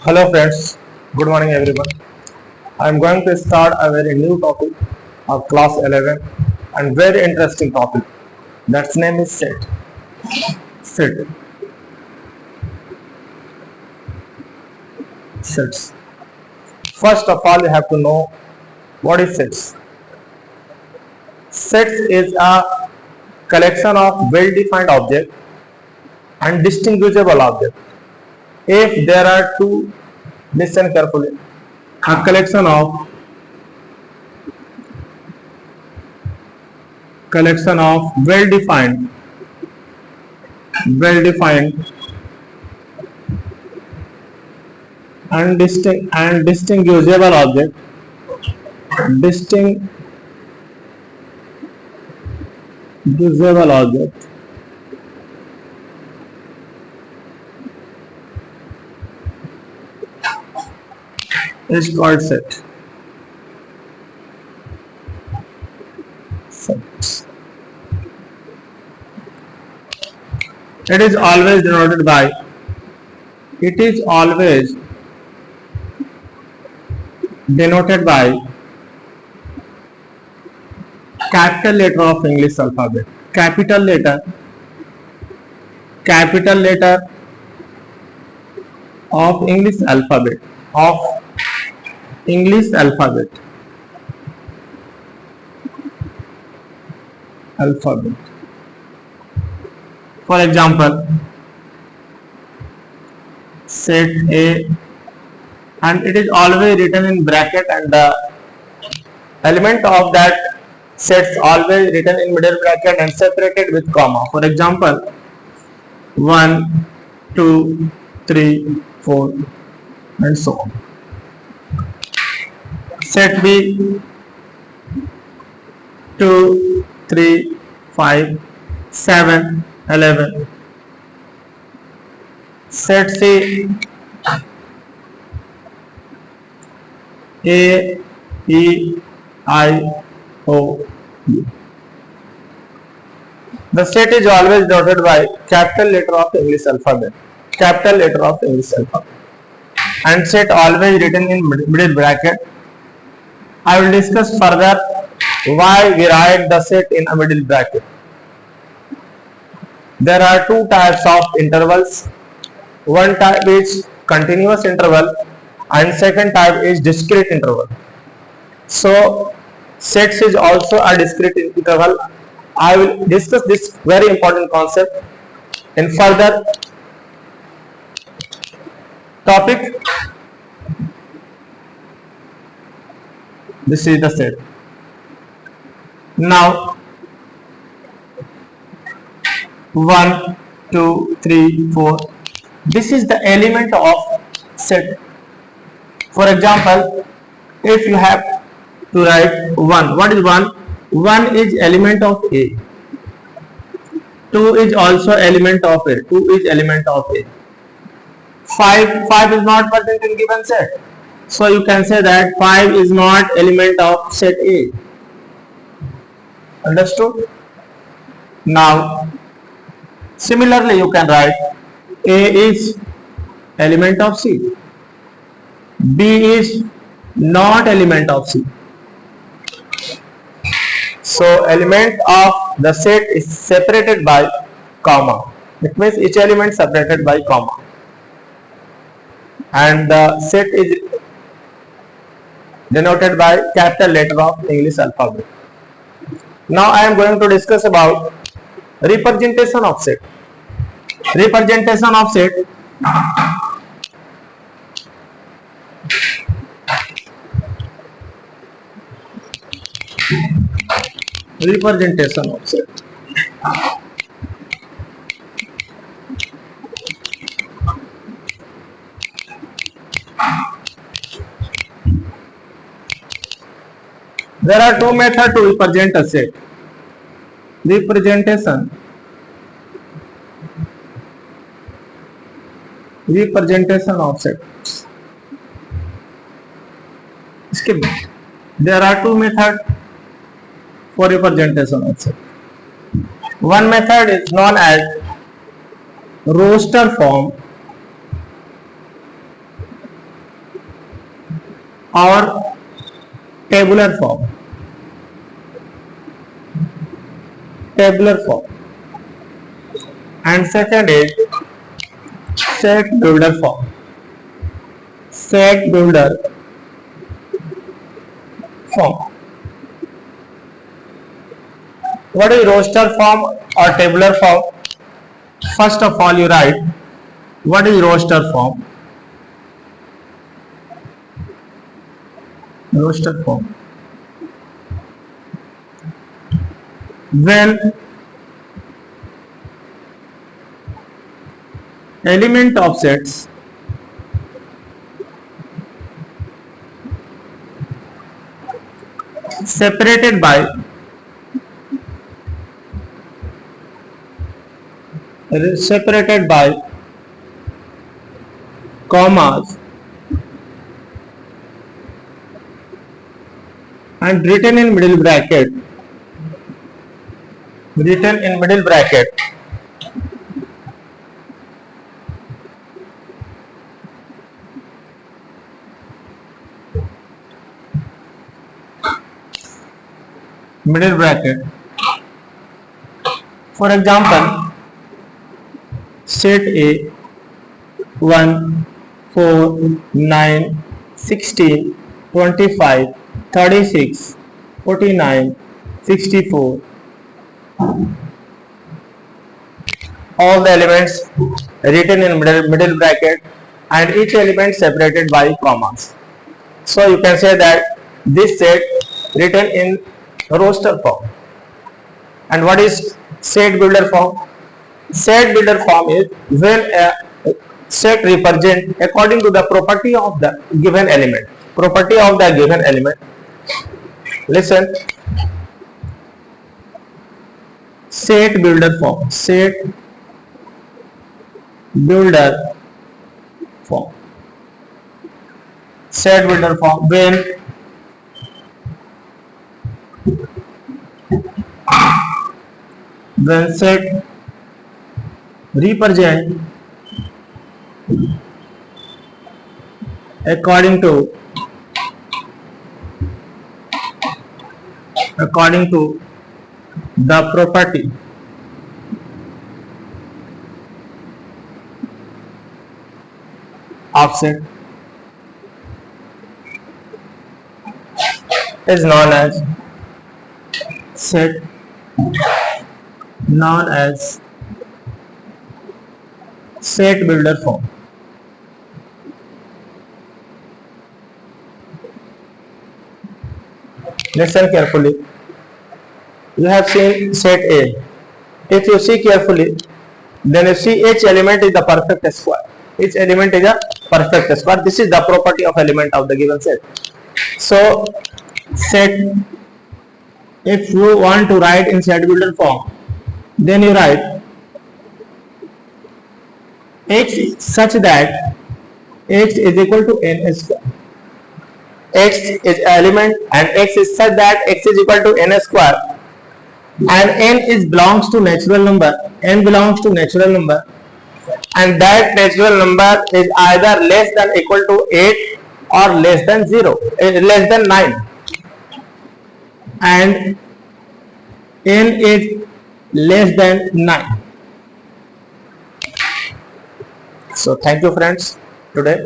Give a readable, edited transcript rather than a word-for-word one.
Hello friends, good morning everyone. I am going to start a very new topic of class 11 and very interesting topic. That's name is set. Set. Sets. First of all, you have to know what is sets. Sets is a collection of well-defined objects and distinguishable objects. If there are two, listen carefully, a collection of well defined and distinguishable object distinguishable object is called sets. It is always denoted by capital letter of English alphabet. Capital letter of English alphabet. For example, set A, and it is always written in bracket, and the element of that sets always written in middle bracket and separated with comma. For example, 1, 2, 3, 4 and so on. Set B, 2, 3, 5, 7, 11. Set C, A, E, I, O, U. The set is always denoted by capital letter of English alphabet. And set always written in middle bracket. I will discuss further why we write the set in a middle bracket. There are two types of intervals. One type is continuous interval and second type is discrete interval. So sets is also a discrete interval. I will discuss this very important concept in further topic. This is the set. Now 1, 2, 3, 4. This is the element of set. For example, if you have to write 1, what is 1? 1 is element of A. 2 is also element of A. 5 is not present in given set. So you can say that 5 is not element of set A. Understood? Now, similarly, you can write A is element of C. B is not element of C. So element of the set is separated by comma. It means each element separated by comma. And the set is denoted by capital letter of English alphabet. Now I am going to discuss about representation of set. Representation of set There are two methods to represent a set. Representation of sets. There are two methods for representation of set. One method is known as roster form or tabular form. Tabular form. And second is set builder form. Set builder form. What is roster form or tabular form? First of all, you write what is roster form. Roster form. When element of sets separated by commas and written in middle bracket, for example, set A 1, 4, 9, 16, 25, 36, 49, 64. All the elements written in middle bracket and each element separated by commas. So you can say that this set written in roster form. And what is set builder form? Set builder form is when a set represent according to the property of the given element. Property of the given element. Listen. Set builder form. Set builder form. Set builder form when set represent according to the property of set is known as set builder form. Listen carefully. You have seen set A. If you see carefully, then you see each element is the perfect square. Each element is a perfect square. This is the property of element of the given set. So set, if you want to write in set builder form, then you write x such that x is equal to n square. X is element and x is such that x is equal to n square, and n belongs to natural number. N belongs to natural number, and that natural number is either less than or equal to 8 or less than less than 9, and n is less than 9. So thank you friends today.